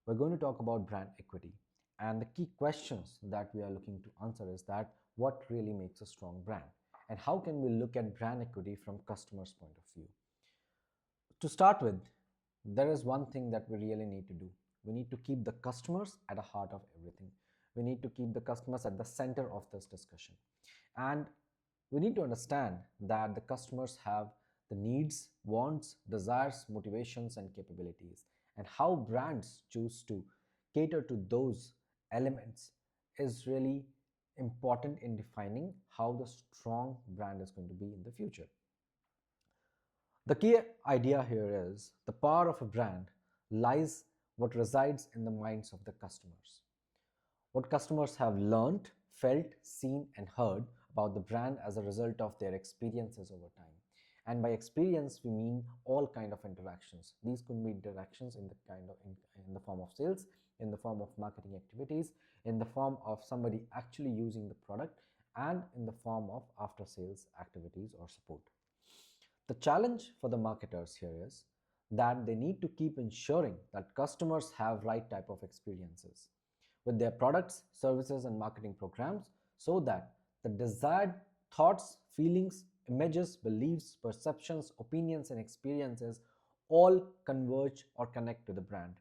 we're going to talk about brand equity. And the key questions that we are looking to answer is that what really makes a strong brand? And how can we look at brand equity from customers' point of view? To start with, there is one thing that we really need to do. We need to keep the customers at the heart of everything. We need to keep the customers at the center of this discussion. And we need to understand that the customers have the needs, wants, desires, motivations, and capabilities. And how brands choose to cater to those elements is really important in defining how the strong brand is going to be in the future. The key idea here is the power of a brand lies what resides in the minds of the customers. What customers have learned, felt, seen, and heard about the brand as a result of their experiences over time. And by experience, we mean all kind of interactions. These could be interactions in the in the form of sales, in the form of marketing activities, in the form of somebody actually using the product, and in the form of after sales activities or support. The challenge for the marketers here is that they need to keep ensuring that customers have right type of experiences with their products, services, and marketing programs so that the desired thoughts, feelings, images, beliefs, perceptions, opinions, and experiences all converge or connect to the brand.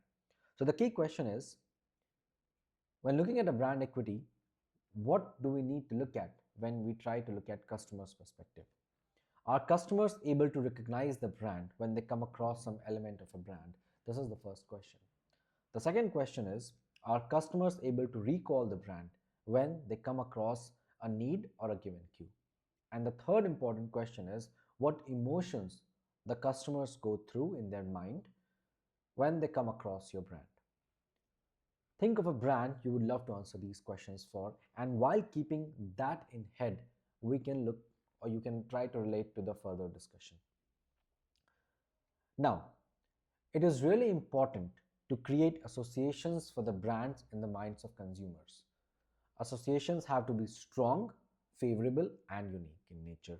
So the key question is, when looking at a brand equity, what do we need to look at when we try to look at customers' perspective? Are customers able to recognize the brand when they come across some element of a brand? This is the first question. The second question is, are customers able to recall the brand when they come across a need or a given cue? And the third important question is, what emotions the customers go through in their mind when they come across your brand? Think of a brand you would love to answer these questions for, and while keeping that in head, we can look or you can try to relate to the further discussion. Now, it is really important to create associations for the brands in the minds of consumers. Associations have to be strong, favorable, and unique in nature.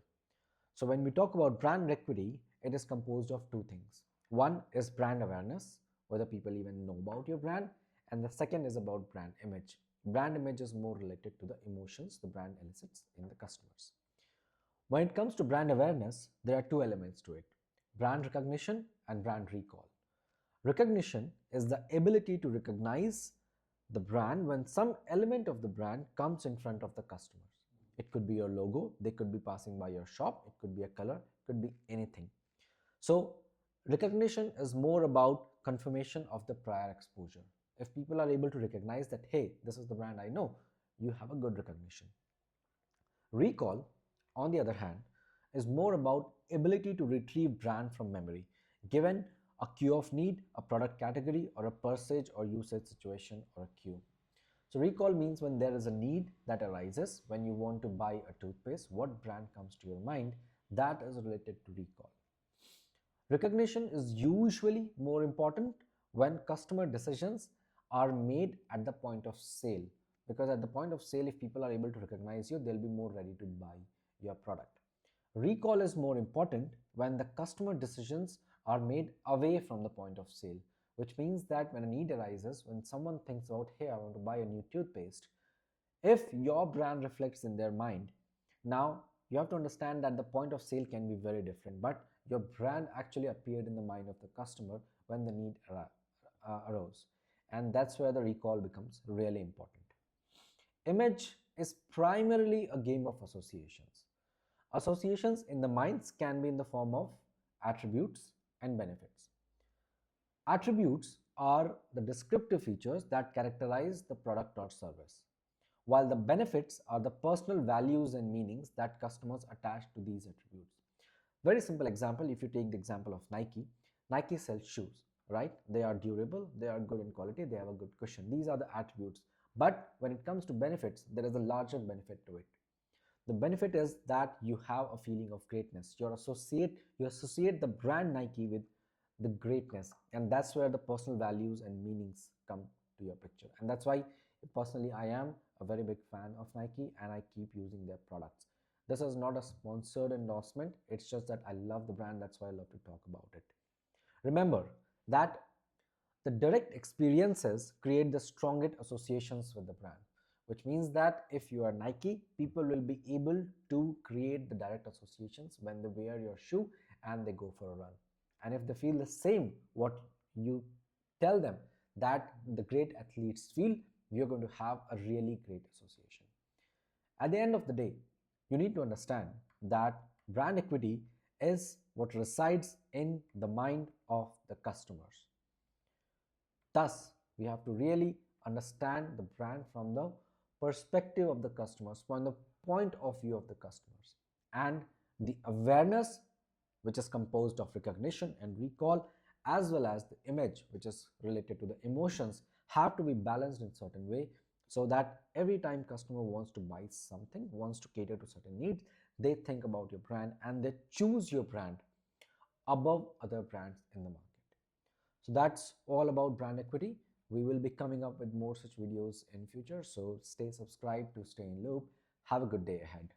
So when we talk about brand equity, it is composed of two things. One is brand awareness, whether people even know about your brand, and the second is about brand image. Brand image is more related to the emotions the brand elicits in the customers. When it comes to brand awareness, there are two elements to it: brand recognition and brand recall. Recognition is the ability to recognize the brand when some element of the brand comes in front of the customers. It could be your logo, they could be passing by your shop, it could be a color, it could be anything. So recognition is more about confirmation of the prior exposure. If people are able to recognize that, hey, this is the brand I know, you have a good recognition. Recall, on the other hand, is more about ability to retrieve brand from memory, given a cue of need, a product category, or a purchase or usage situation or a cue. So recall means when there is a need that arises, when you want to buy a toothpaste, what brand comes to your mind, that is related to recall. Recognition is usually more important when customer decisions are made at the point of sale, because at the point of sale, if people are able to recognize you, they'll be more ready to buy your product. Recall is more important when the customer decisions are made away from the point of sale, which means that when a need arises, when someone thinks about, hey, I want to buy a new toothpaste, if your brand reflects in their mind, now you have to understand that the point of sale can be very different, but your brand actually appeared in the mind of the customer when the need arose. And that's where the recall becomes really important. Image is primarily a game of associations. Associations in the minds can be in the form of attributes and benefits. Attributes are the descriptive features that characterize the product or service, while the benefits are the personal values and meanings that customers attach to these attributes. Very simple example, if you take the example of Nike, Nike sells shoes, right? They are durable, they are good in quality, they have a good cushion. These are the attributes. But when it comes to benefits, there is a larger benefit to it. The benefit is that you have a feeling of greatness. You associate the brand Nike with the greatness, and that's where the personal values and meanings come to your picture. And that's why personally I am a very big fan of Nike and I keep using their products. This is not a sponsored endorsement, it's just that I love the brand, that's why I love to talk about it. Remember that The direct experiences create the strongest associations with the brand, which means that if you are Nike, people will be able to create the direct associations when they wear your shoe and they go for a run. And if they feel the same, what you tell them that the great athletes feel, you're going to have a really great association. At the end of the day, you need to understand that brand equity is what resides in the mind of the customers. Thus, we have to really understand the brand from the perspective of the customers, from the point of view of the customers. And the awareness, which is composed of recognition and recall, as well as the image, which is related to the emotions, have to be balanced in certain way so that every time customer wants to buy something, wants to cater to certain needs, they think about your brand and they choose your brand above other brands in the market. So that's all about brand equity. We will be coming up with more such videos in future. So stay subscribed to stay in loop. Have a good day ahead.